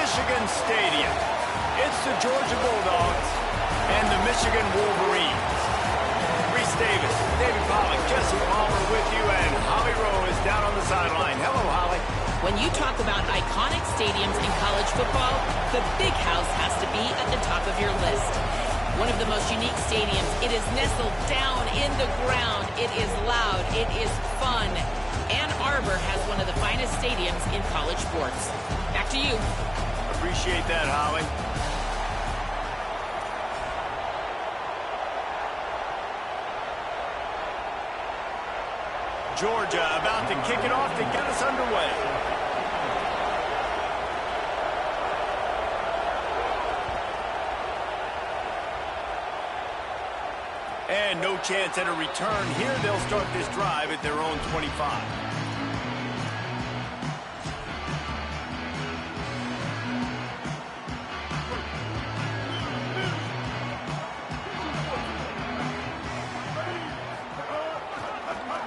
Michigan Stadium. It's the Georgia Bulldogs and the Michigan Wolverines. Reese Davis, David Pollack, Jesse Palmer with you, and Holly Rowe is down on the sideline. Hello, Holly. When you talk about iconic stadiums in college football, the Big House has to be at the top of your list. One of the most unique stadiums. It is nestled down in the ground. It is loud. It is fun. Ann Arbor has one of the finest stadiums in college sports. Back to you. Appreciate that, Holly. Georgia about to kick it off to get us underway. And no chance at a return here. They'll start this drive at their own 25.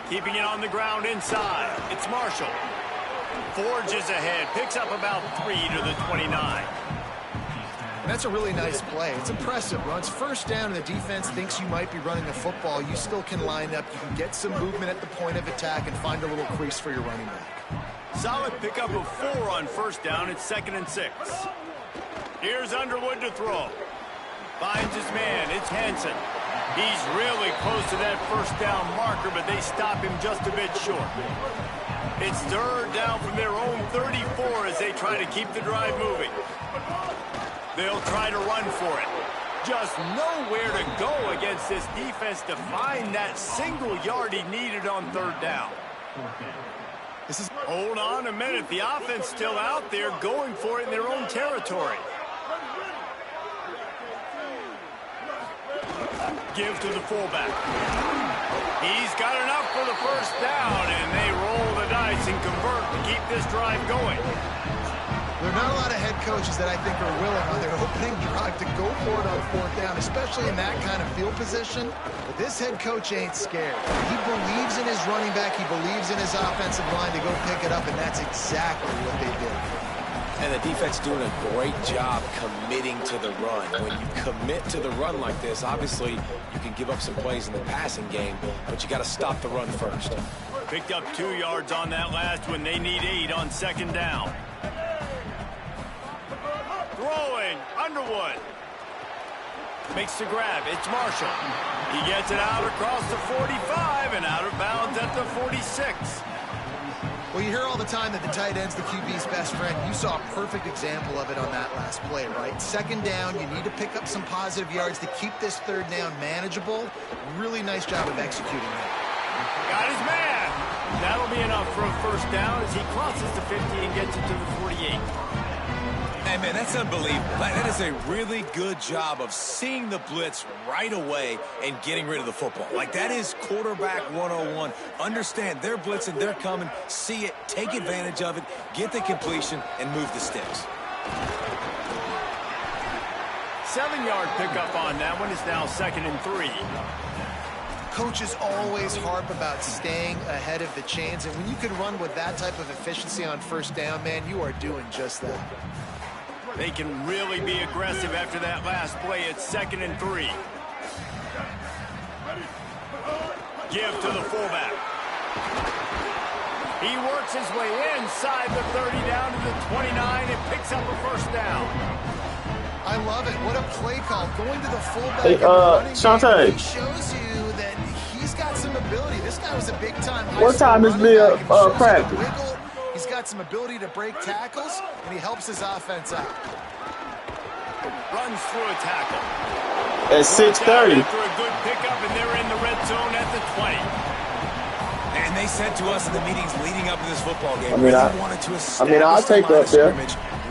Keeping it on the ground inside. It's Marshall. Forges ahead. Picks up about 3 to the 29. That's a really nice play. It's impressive. Runs first down and the defense thinks you might be running the football. You still can line up. You can get some movement at the point of attack and find a little crease for your running back. Solid pickup of 4 on first down. It's 2nd and 6. Here's Underwood to throw. Finds his man. It's Hansen. He's really close to that first down marker, but they stop him just a bit short. It's 3rd down from their own 34 as they try to keep the drive moving. They'll try to run for it. Just nowhere to go against this defense to find that single yard he needed on 3rd down. Hold on a minute. The offense still out there going for it in their own territory. Give to the fullback. He's got enough for the first down, and they roll the dice and convert to keep this drive going. There are not a lot of head coaches that I think are willing on their opening drive to go for it on 4th down, especially in that kind of field position. But this head coach ain't scared. He believes in his running back. He believes in his offensive line to go pick it up, and that's exactly what they did. And the defense doing a great job committing to the run. When you commit to the run like this, obviously you can give up some plays in the passing game, but you got to stop the run first. Picked up 2 yards on that last one. They need 8 on 2nd down. Throwing, Underwood. Makes the grab, it's Marshall. He gets it out across the 45 and out of bounds at the 46. Well, you hear all the time that the tight end's the QB's best friend. You saw a perfect example of it on that last play, right? 2nd down, you need to pick up some positive yards to keep this 3rd down manageable. Really nice job of executing that. Got his man. That'll be enough for a first down as he crosses the 50 and gets it to the 48. Hey, man, that's unbelievable. That is a really good job of seeing the blitz right away and getting rid of the football. Like, that is quarterback 101. Understand they're blitzing, they're coming, see it, take advantage of it, get the completion, and move the sticks. 7-yard pickup on that one is now 2nd and 3. Coaches always harp about staying ahead of the chains, and when you can run with that type of efficiency on first down, man, you are doing just that. They can really be aggressive after that last play. It's 2nd and 3. Give to the fullback. He works his way inside the 30 down to the 29 and picks up a first down. I love it. What a play call. Going to the fullback. Hey, Shante. He shows you that he's got some ability. This guy was a big-time. What time is the practice? He's got some ability to break tackles, and he helps his offense out. Runs through a tackle. At 6:30. After a good pickup, and they're in the red zone at the 20. And they said to us in the meetings leading up to this football game, wanted to I'll take that there.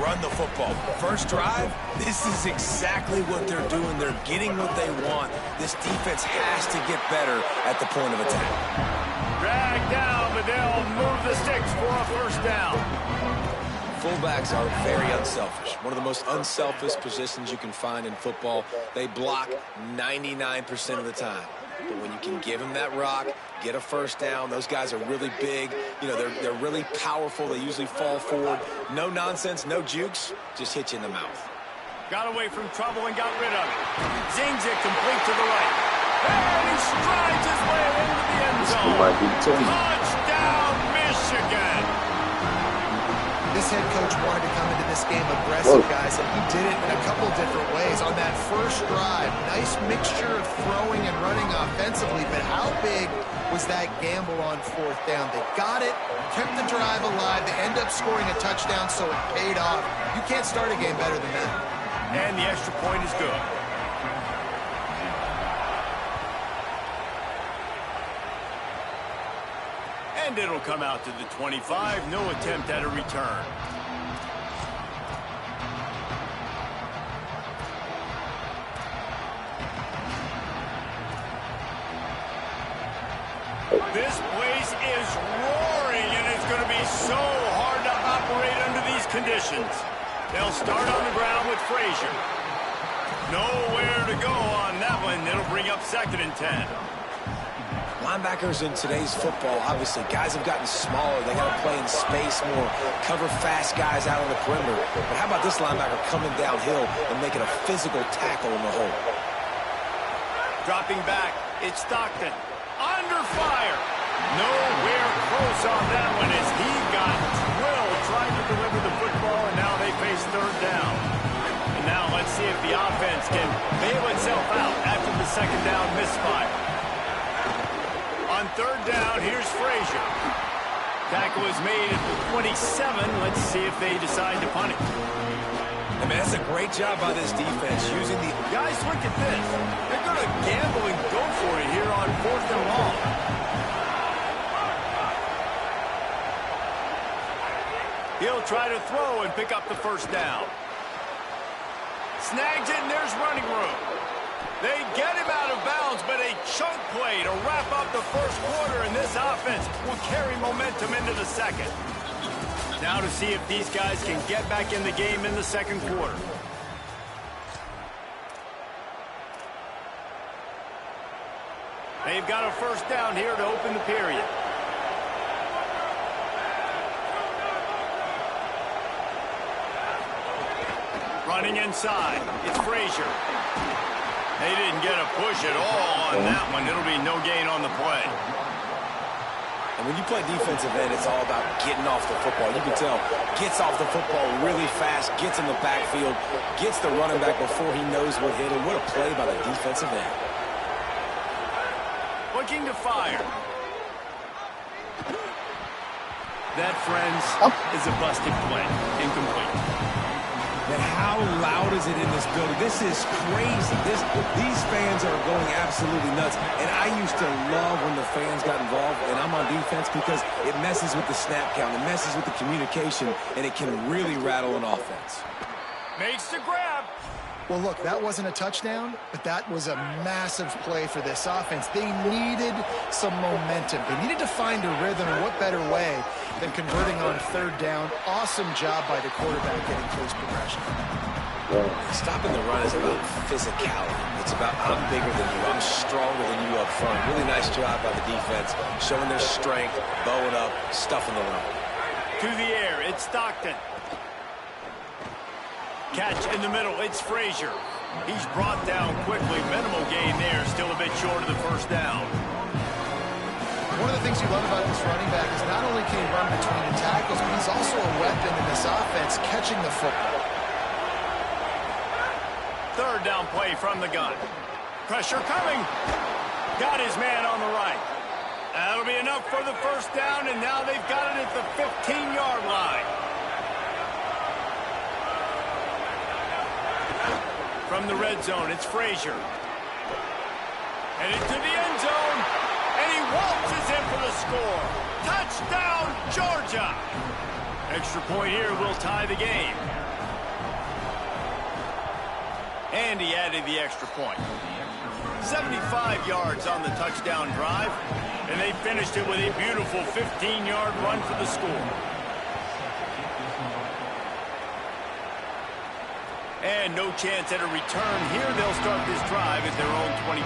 Run the football. First drive, this is exactly what they're doing. They're getting what they want. This defense has to get better at the point of attack. Drag down, but they'll move the sticks for a first down. Fullbacks are very unselfish. One of the most unselfish positions you can find in football. They block 99% of the time. But when you can give them that rock, get a first down, those guys are really big. You know, they're really powerful. They usually fall forward. No nonsense, no jukes, just hit you in the mouth. Got away from trouble and got rid of it. Zings it complete to the right. And he strides his way into the end zone. Touchdown, Michigan! This head coach wanted to come into this game aggressive, guys, and he did it in a couple different ways. On that first drive, nice mixture of throwing and running offensively, but how big was that gamble on fourth down? They got it, kept the drive alive, they end up scoring a touchdown, so it paid off. You can't start a game better than that. And the extra point is good. And it'll come out to the 25. No attempt at a return. This place is roaring, and it's going to be so hard to operate under these conditions. They'll start on the ground with Frazier. Nowhere to go on that one. It'll bring up 2nd and 10. Linebackers in today's football, obviously, guys have gotten smaller. They got to play in space more, cover fast guys out on the perimeter. But how about this linebacker coming downhill and making a physical tackle in the hole? Dropping back, it's Stockton. Under fire. Nowhere close on that one as he got drilled trying to deliver the football, and now they face 3rd down. And now let's see if the offense can bail itself out after the 2nd down misfire. On 3rd down, here's Frazier. Tackle is made at the 27. Let's see if they decide to punt it. I mean, that's a great job by this defense using the... Guys, look at this. They're going to gamble and go for it here on 4th and long. He'll try to throw and pick up the 1st down. Snags it, and there's running room. They get him out of bounds, but a chunk play to wrap up the 1st quarter, and this offense will carry momentum into the 2nd. Now to see if these guys can get back in the game in the 2nd quarter. They've got a 1st down here to open the period. Running inside, it's Frazier. They didn't get a push at all on that one. It'll be no gain on the play. And when you play defensive end, it's all about getting off the football. You can tell, gets off the football really fast, gets in the backfield, gets the running back before he knows what hit him. What a play by the defensive end. Looking to fire. That, friends, is a busted play. Incomplete. And how loud is it in this building? This is crazy. These fans are going absolutely nuts. And I used to love when the fans got involved, and I'm on defense because it messes with the snap count. It messes with the communication, and it can really rattle an offense. Makes the grab. Well, look, that wasn't a touchdown, but that was a massive play for this offense. They needed some momentum. They needed to find a rhythm, and what better way than converting on 3rd down. Awesome job by the quarterback getting to his progression. Stopping the run is about physicality. It's about I'm bigger than you, I'm stronger than you up front. Really nice job by the defense, showing their strength, bowing up, stuffing the run. To the air, it's Stockton. Catch in the middle, it's Frazier. He's brought down quickly. Minimal gain there, still a bit short of the 1st down. One of the things you love about this running back is not only can he run between the tackles, but he's also a weapon in this offense, catching the football. 3rd down play from the gun. Pressure coming. Got his man on the right. That'll be enough for the 1st down, and now they've got it at the 15-yard line. From the red zone, it's Frazier. And into the end zone, and he waltzes in for the score. Touchdown, Georgia! Extra point here will tie the game. And he added the extra point. 75 yards on the touchdown drive, and they finished it with a beautiful 15-yard run for the score. And no chance at a return here. They'll start this drive at their own 25.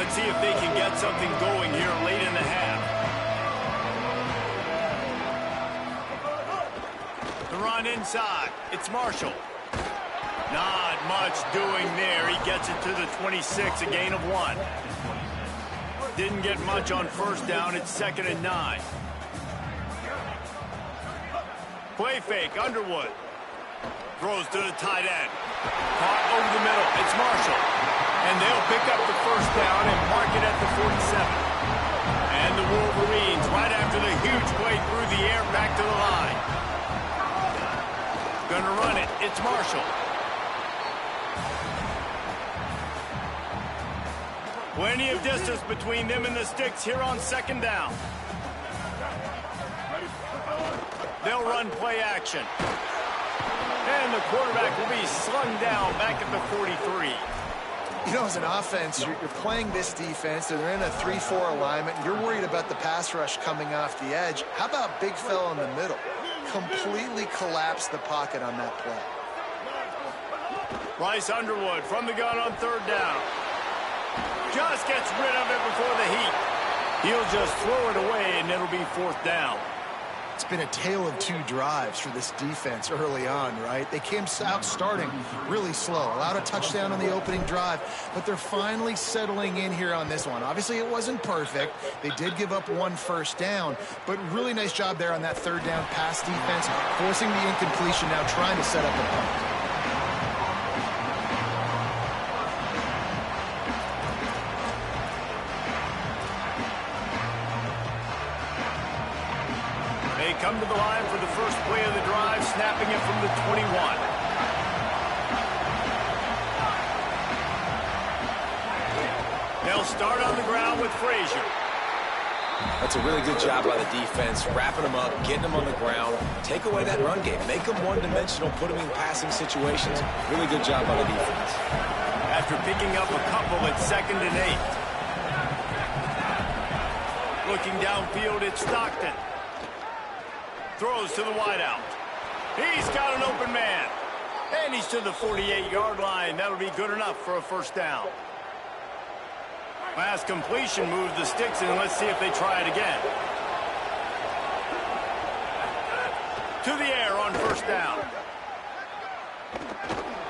Let's see if they can get something going here late in the half. The run inside. It's Marshall. Not much doing there. He gets it to the 26, a gain of 1. Didn't get much on first down. It's 2nd and 9. Play fake, Underwood. Throws to the tight end. Caught over the middle. It's Marshall. And they'll pick up the first down and mark it at the 47. And the Wolverines, right after the huge play through the air, back to the line. Gonna run it. It's Marshall. Plenty of distance between them and the sticks here on 2nd down. They'll run play action. And the quarterback will be slung down back at the 43. You know, as an offense, you're playing this defense. They're in a 3-4 alignment. And you're worried about the pass rush coming off the edge. How about big fella in the middle? Completely collapsed the pocket on that play. Bryce Underwood from the gun on 3rd down. Just gets rid of it before the heat. He'll just throw it away, and it'll be 4th down. It's been a tale of 2 drives for this defense early on, right? They came out starting really slow, allowed a touchdown on the opening drive, but they're finally settling in here on this one. Obviously, it wasn't perfect. They did give up 1 first down, but really nice job there on that 3rd down pass defense, forcing the incompletion, now trying to set up a punt. Come to the line for the first play of the drive, snapping it from the 21. They'll start on the ground with Frazier. That's a really good job by the defense, wrapping them up, getting them on the ground, take away that run game, make them one-dimensional, put them in passing situations. Really good job by the defense. After picking up a couple at 2nd and 8. Looking downfield, it's Stockton. Throws to the wideout. He's got an open man. And he's to the 48-yard line. That'll be good enough for a first down. Last completion moved the sticks, and let's see if they try it again. To the air on first down.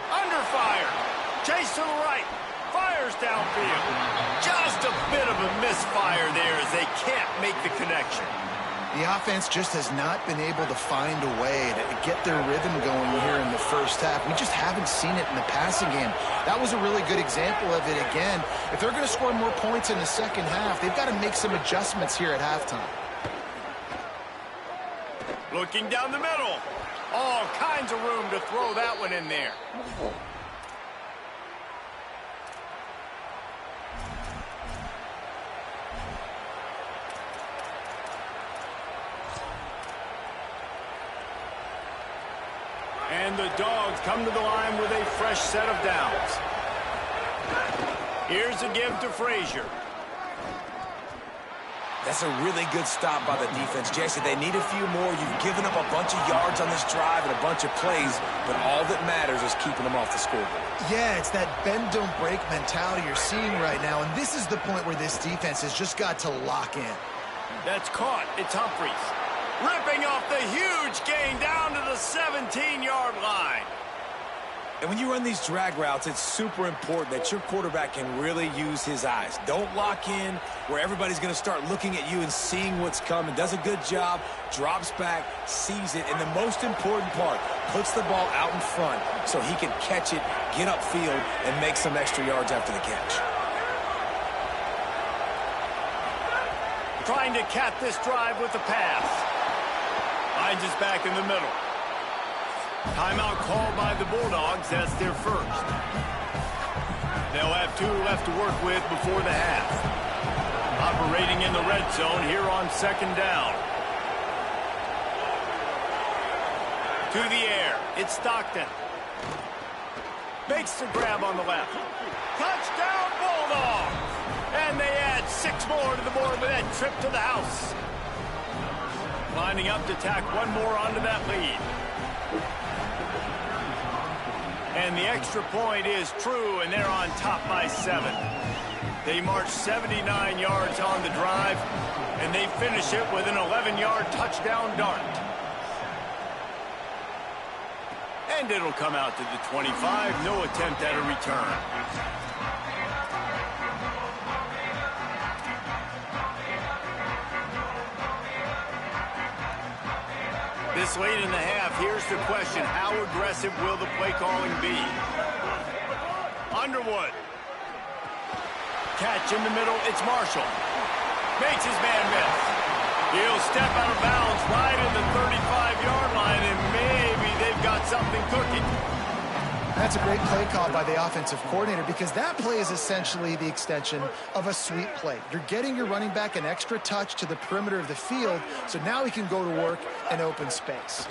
Under fire. Chase to the right. Fires downfield. Just a bit of a misfire there as they can't make the connection. The offense just has not been able to find a way to get their rhythm going here in the first half. We just haven't seen it in the passing game. That was a really good example of it again. If they're going to score more points in the second half, they've got to make some adjustments here at halftime. Looking down the middle. All kinds of room to throw that one in there. And the Dogs come to the line with a fresh set of downs. Here's a give to Frazier. That's a really good stop by the defense. Jason, they need a few more. You've given up a bunch of yards on this drive and a bunch of plays, but all that matters is keeping them off the scoreboard. Yeah, it's that bend, don't break mentality you're seeing right now, and this is the point where this defense has just got to lock in. That's caught. It's Humphries. Ripping off the huge gain down to the 17-yard line. And when you run these drag routes, it's super important that your quarterback can really use his eyes. Don't lock in where everybody's going to start looking at you and seeing what's coming. Does a good job, drops back, sees it, and the most important part, puts the ball out in front so he can catch it, get upfield, and make some extra yards after the catch. Trying to cap this drive with the pass. Finds his back in the middle. Timeout called by the Bulldogs. That's their first. They'll have 2 left to work with before the half. Operating in the red zone here on second down. To the air. It's Stockton. Makes the grab on the left. Touchdown Bulldogs! And they add 6 more to the board with that trip to the house. Lining up to tack 1 more onto that lead. And the extra point is true, and they're on top by 7. They march 79 yards on the drive, and they finish it with an 11-yard touchdown dart. And it'll come out to the 25. No attempt at a return. This late in the half, here's the question. How aggressive will the play calling be? Underwood. Catch in the middle. It's Marshall. Makes his man miss. He'll step out of bounds right in the 35-yard line, and maybe they've got something cooking. That's a great play call by the offensive coordinator because that play is essentially the extension of a sweep play. You're getting your running back an extra touch to the perimeter of the field, so now he can go to work in open space.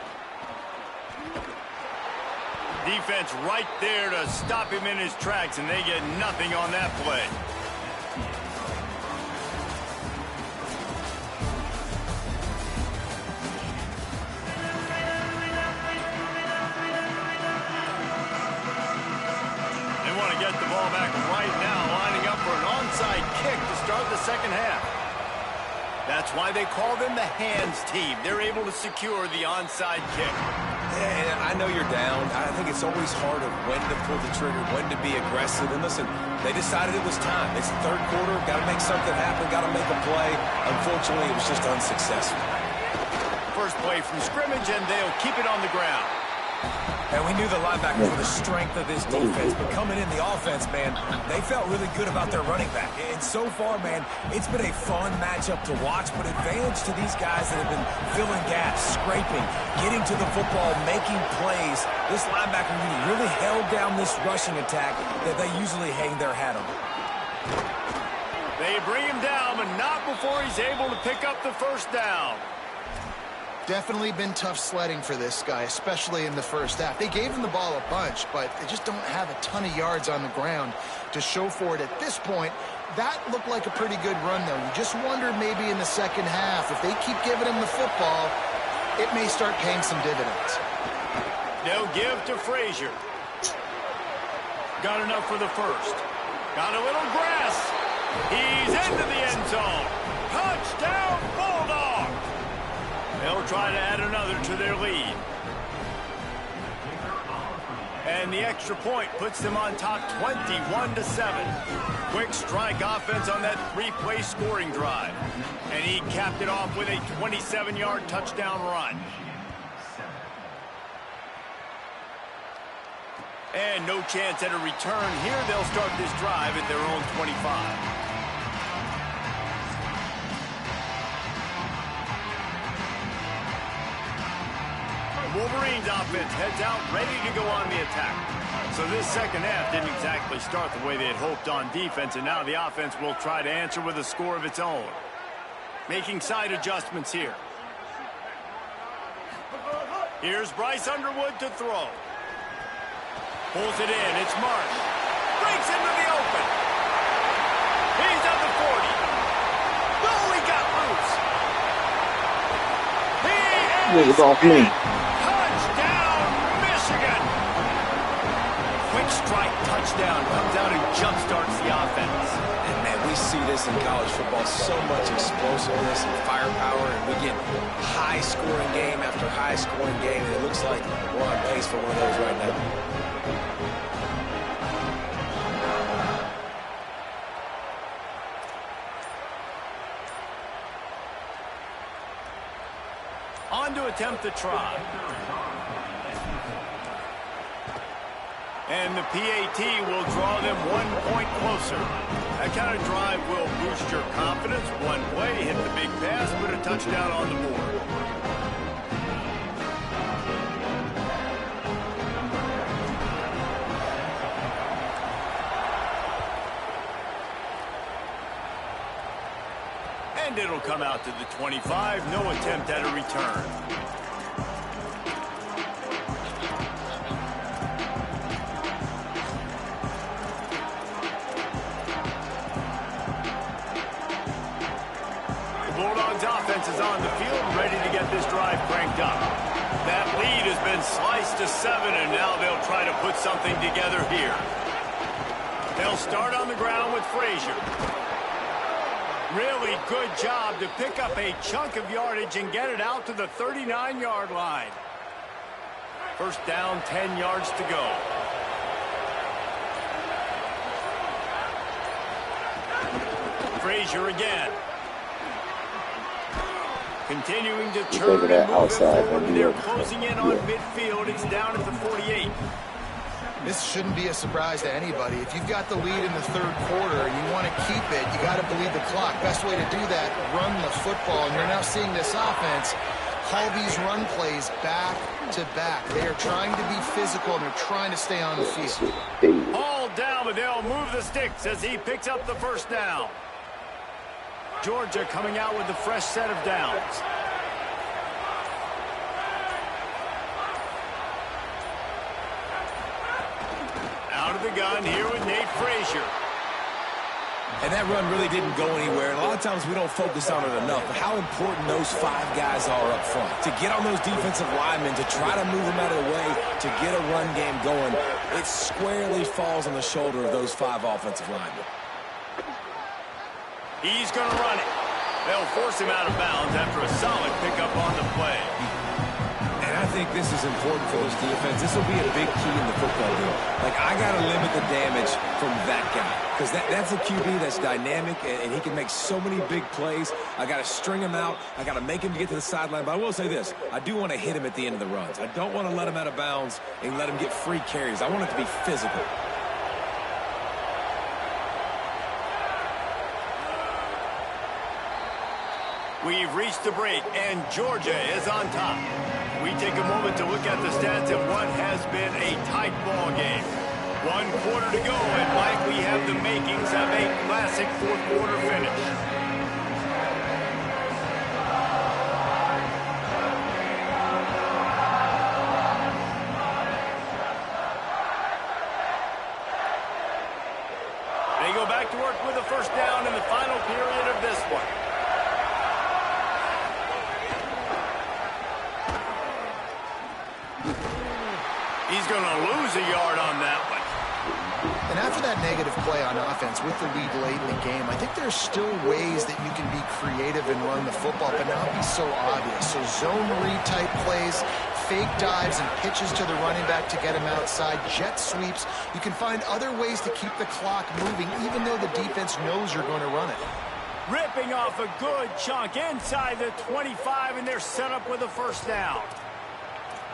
Defense right there to stop him in his tracks, and they get nothing on that play. Get the ball back right now, lining up for an onside kick to start the second half. That's why they call them the hands team. They're able to secure the onside kick. Yeah, I know you're down. I think it's always hard of when to pull the trigger, when to be aggressive. And listen, they decided it was time. It's the third quarter. Got to make something happen. Got to make a play. Unfortunately, it was just unsuccessful. First play from scrimmage, and they'll keep it on the ground. And we knew the linebackers were the strength of this defense, but coming in the offense, man, they felt really good about their running back. And so far, man, it's been a fun matchup to watch, but advantage to these guys that have been filling gaps, scraping, getting to the football, making plays. This linebacker really held down this rushing attack that they usually hang their hat on. They bring him down, but not before he's able to pick up the first down. Definitely been tough sledding for this guy, especially in the first half. They gave him the ball a bunch, but they just don't have a ton of yards on the ground to show for it at this point. That looked like a pretty good run, though. You just wonder maybe in the second half, if they keep giving him the football, it may start paying some dividends. They'll give to Frazier. Got enough for the first. Got a little grass. He's into the end zone. Touchdown, Bulldog! They'll try to add another to their lead. And the extra point puts them on top 21-7. Quick strike offense on that three-play scoring drive. And he capped it off with a 27-yard touchdown run. And no chance at a return here. They'll start this drive at their own 25. Wolverines offense heads out, ready to go on the attack. So this second half didn't exactly start the way they had hoped on defense, and now the offense will try to answer with a score of its own. Making side adjustments here. Here's Bryce Underwood to throw. Pulls it in, it's Marsh. Breaks into the open. He's at the 40. Oh, he got loose. He Niggas off me. Strike touchdown comes out and jumpstarts the offense. And man, we see this in college football, so much explosiveness and firepower, and we get high-scoring game after high-scoring game, and it looks like we're on pace for one of those right now. On to attempt the try. And the PAT will draw them 1 point closer. That kind of drive will boost your confidence. One play, hit the big pass, put a touchdown on the board. And it'll come out to the 25. No attempt at a return. Offense is on the field, ready to get this drive cranked up. That lead has been sliced to 7, and now they'll try to put something together here. They'll start on the ground with Frazier. Really good job to pick up a chunk of yardage and get it out to the 39-yard line. First down, 10 yards to go. Frazier again. Continuing to turn and move it forward. They're closing in on midfield. It's down at the 48. This shouldn't be a surprise to anybody. If you've got the lead in the third quarter and you want to keep it, you got to bleed the clock. Best way to do that, run the football. And you're now seeing this offense call these run plays back to back. They are trying to be physical, and they're trying to stay on the field. All down, but they'll move the sticks as he picks up the first down. Georgia coming out with a fresh set of downs. Out of the gun here with Nate Frazier. And that run really didn't go anywhere. And a lot of times we don't focus on it enough, but how important those 5 guys are up front. To get on those defensive linemen, to try to move them out of the way, to get a run game going, it squarely falls on the shoulder of those 5 offensive linemen. He's going to run it. They'll force him out of bounds after a solid pickup on the play. And I think this is important for this defense. This will be a big key in the football game. Like, I got to limit the damage from that guy. Because that's a QB that's dynamic, and he can make so many big plays. I got to string him out. I got to make him get to the sideline. But I will say this. I do want to hit him at the end of the runs. I don't want to let him out of bounds and let him get free carries. I want it to be physical. We've reached the break, and Georgia is on top. We take a moment to look at the stats of what has been a tight ball game. 1 quarter to go, and likely have the makings of a classic fourth-quarter finish. They go back to work with a first down in the final period of this one. He's going to lose a yard on that one. And after that negative play on offense with the lead late in the game, I think there's still ways that you can be creative and run the football, but not be so obvious. So zone read type plays, fake dives and pitches to the running back to get him outside, jet sweeps. You can find other ways to keep the clock moving, even though the defense knows you're going to run it. Ripping off a good chunk inside the 25, and they're set up with a first down.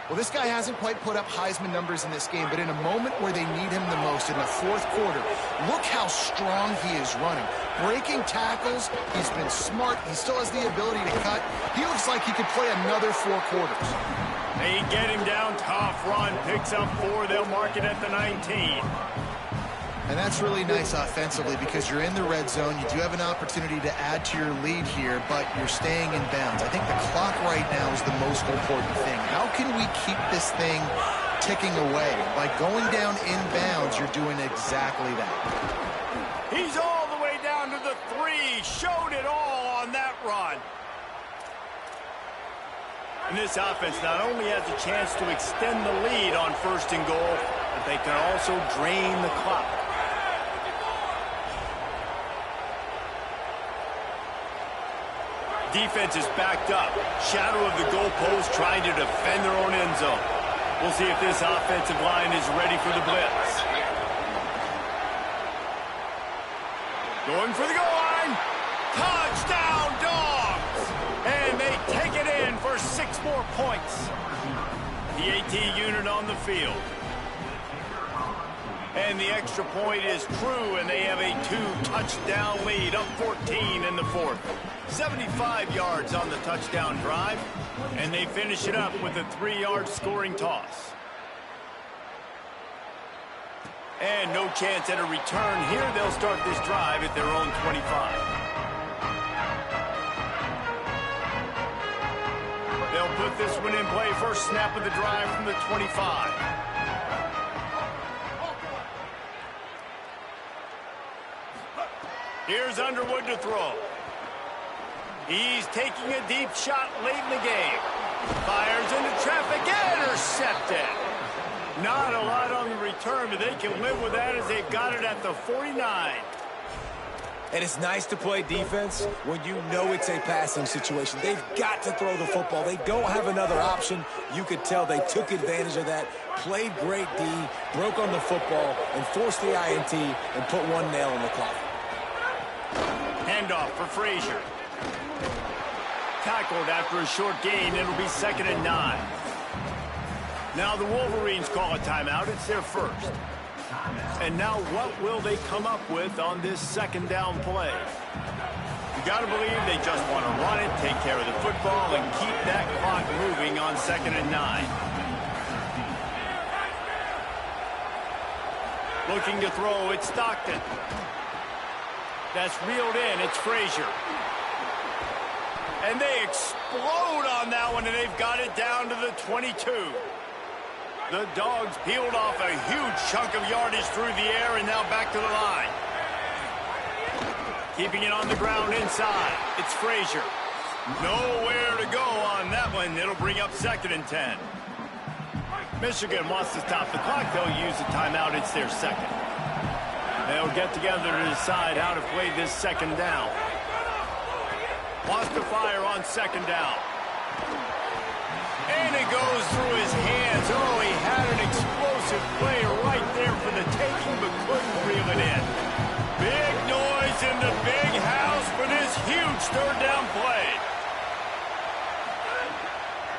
Well, this guy hasn't quite put up Heisman numbers in this game, but in a moment where they need him the most, in the fourth quarter, look how strong he is running. Breaking tackles, he's been smart, he still has the ability to cut. He looks like he could play another 4 quarters. They get him down, tough run, picks up 4, they'll mark it at the 19. And that's really nice offensively because you're in the red zone. You do have an opportunity to add to your lead here, but you're staying in bounds. I think the clock right now is the most important thing. How can we keep this thing ticking away? By going down in bounds, you're doing exactly that. He's all the way down to the 3. Showed it all on that run. And this offense not only has a chance to extend the lead on 1st and goal, but they can also drain the clock. Defense is backed up. Shadow of the goalpost trying to defend their own end zone. We'll see if this offensive line is ready for the blitz. Going for the goal line. Touchdown, Dogs! And they take it in for 6 more points. The AT unit on the field. And the extra point is true, and they have a 2-touchdown lead, up 14 in the 4th. 75 yards on the touchdown drive, and they finish it up with a 3-yard scoring toss. And no chance at a return here. They'll start this drive at their own 25. They'll put this one in play. First snap of the drive from the 25. Here's Underwood to throw. He's taking a deep shot late in the game. Fires into traffic, intercepted. Not a lot on the return, but they can live with that as they've got it at the 49. And it's nice to play defense when you know it's a passing situation. They've got to throw the football. They don't have another option. You could tell they took advantage of that, played great D, broke on the football, and forced the INT and put one nail in the coffin. Handoff for Frazier. Tackled after a short gain. It'll be 2nd and 9. Now the Wolverines call a timeout. It's their first. And now what will they come up with on this 2nd down play? You got to believe they just want to run it, take care of the football, and keep that clock moving on 2nd and 9. Looking to throw, it's Stockton. That's reeled in, it's Frazier. And they explode on that one, and they've got it down to the 22. The Dogs peeled off a huge chunk of yardage through the air and now back to the line. Keeping it on the ground inside. It's Frazier. Nowhere to go on that one. It'll bring up 2nd and 10. Michigan wants to stop the clock. They'll use a timeout. It's their second. They'll get together to decide how to play this 2nd down. Wants to fire on 2nd down. And it goes through his hands. Oh, he had an explosive play right there for the taking, but couldn't reel it in. Big noise in the big house for this huge 3rd down play.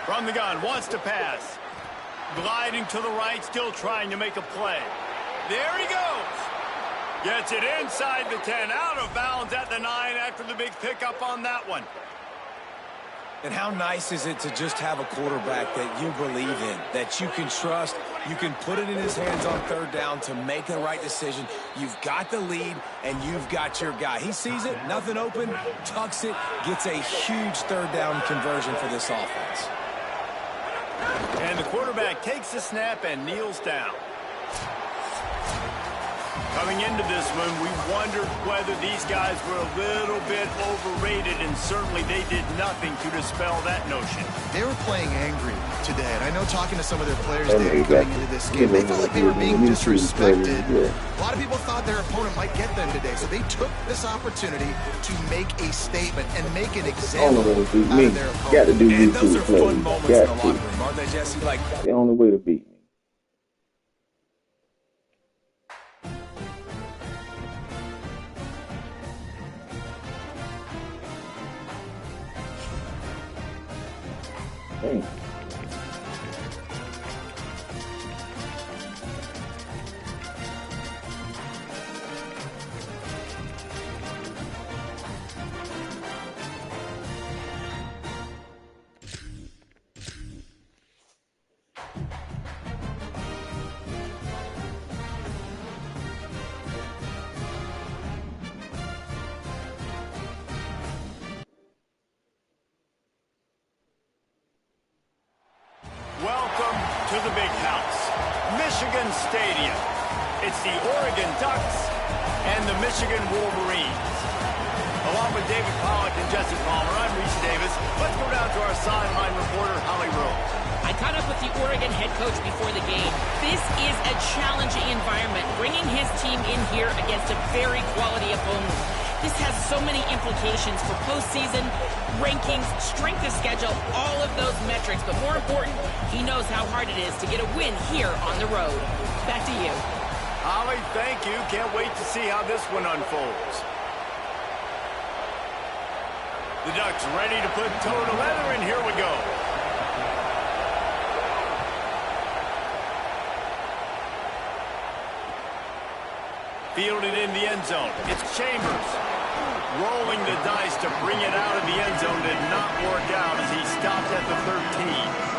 From the gun, wants to pass. Gliding to the right, still trying to make a play. There he goes. Gets it inside the 10, out of bounds at the 9 after the big pickup on that one. And how nice is it to just have a quarterback that you believe in, that you can trust, you can put it in his hands on 3rd down to make the right decision. You've got the lead, and you've got your guy. He sees it, nothing open, tucks it, gets a huge 3rd down conversion for this offense. And the quarterback takes the snap and kneels down. Coming into this one, we wondered whether these guys were a little bit overrated, and certainly they did nothing to dispel that notion. They were playing angry today, and I know talking to some of their players there going into this game, they felt like they were being disrespected. A lot of people thought their opponent might get them today, so they took this opportunity to make a statement and make an example out of their opponent. Got to do And those are fun moments in the locker room, aren't they, Jesse? Like, the only way to beat me. Dang. Welcome to the big house, Michigan Stadium. It's the Oregon Ducks and the Michigan Wolverines. Along with David Pollack and Jesse Palmer, I'm Reese Davis. Let's go down to our sideline reporter, Holly Rose. I caught up with the Oregon head coach before the game. This is a challenging environment, bringing his team in here against a very quality opponent. This has so many implications for postseason, rankings, strength of schedule, all of those metrics. But more important, he knows how hard it is to get a win here on the road. Back to you. Holly, thank you. Can't wait to see how this one unfolds. The Ducks ready to put toe to leather, and here we go. Fielded in the end zone. It's Chambers. Rolling the dice to bring it out of the end zone did not work out as he stopped at the 13.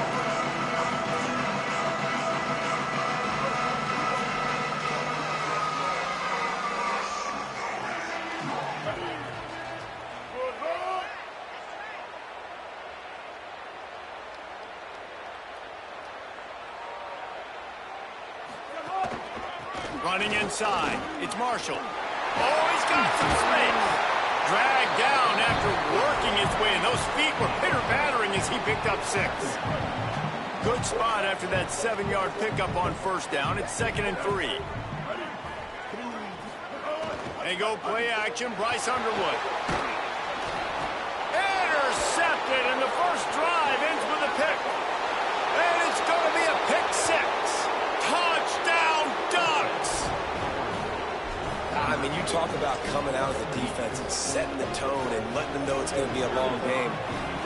Running inside. It's Marshall. Oh, he's got some space. Dragged down after working his way, and those feet were pitter-pattering as he picked up 6. good spot after that 7-yard pickup on first down. It's 2nd and 3. They go play action. Bryce Underwood. Intercepted, and the first drive ends with a pick. And it's going to be a pick 6. Touchdown, Ducks! I mean, you talk about coming out of the defense and setting the tone and letting them know it's going to be a long game.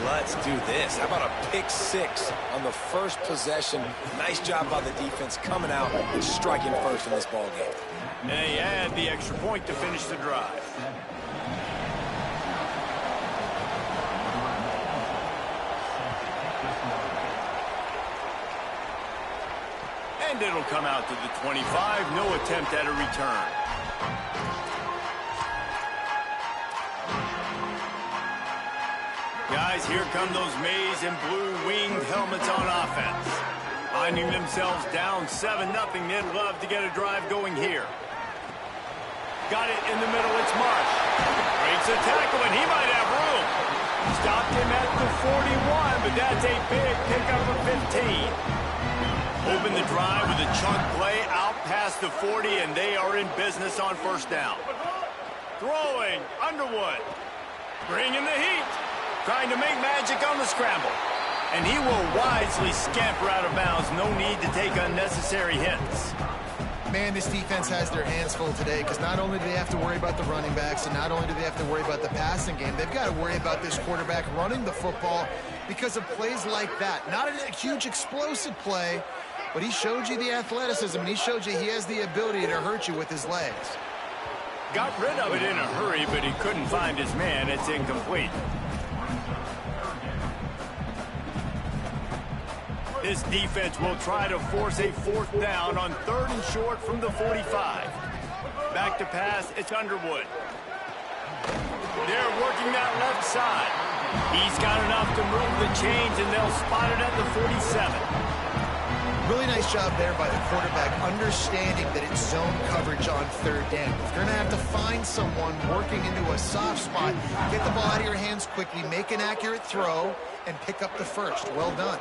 Let's do this. How about a pick 6 on the first possession? Nice job by the defense coming out and striking first in this ball game. And they add the extra point to finish the drive. And it'll come out to the 25. No attempt at a return. Guys, here come those maize and blue winged helmets on offense. Finding themselves down 7-0, they'd love to get a drive going here. Got it in the middle, it's Marsh. Breaks a tackle, and he might have room. Stopped him at the 41, but that's a big pickup of 15. Open the drive with a chunk play out past the 40, and they are in business on first down. Throwing, Underwood. Bringing the heat. Trying to make magic on the scramble. And he will wisely scamper out of bounds. No need to take unnecessary hits. Man, this defense has their hands full today because not only do they have to worry about the running backs and not only do they have to worry about the passing game, they've got to worry about this quarterback running the football because of plays like that. Not a huge explosive play, but he showed you the athleticism, and he showed you he has the ability to hurt you with his legs. Got rid of it in a hurry, but he couldn't find his man. It's incomplete. This defense will try to force a 4th down on 3rd and short from the 45. Back to pass, it's Underwood. They're working that left side. He's got enough to move the chains, and they'll spot it at the 47. Really nice job there by the quarterback, understanding that it's zone coverage on 3rd down. If you're going to have to find someone working into a soft spot, get the ball out of your hands quickly, make an accurate throw, and pick up the first. Well done.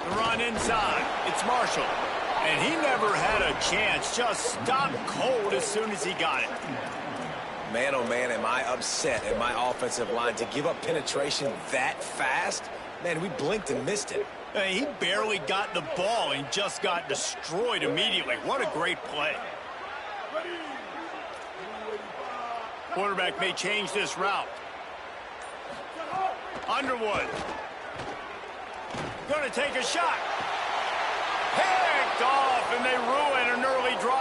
The run inside. It's Marshall. And he never had a chance. Just stopped cold as soon as he got it. Man, oh man, am I upset at my offensive line to give up penetration that fast? Man, we blinked and missed it. He barely got the ball and just got destroyed immediately. What a great play. Quarterback may change this route. Underwood. Going to take a shot. Picked off, and they ruin an early drive.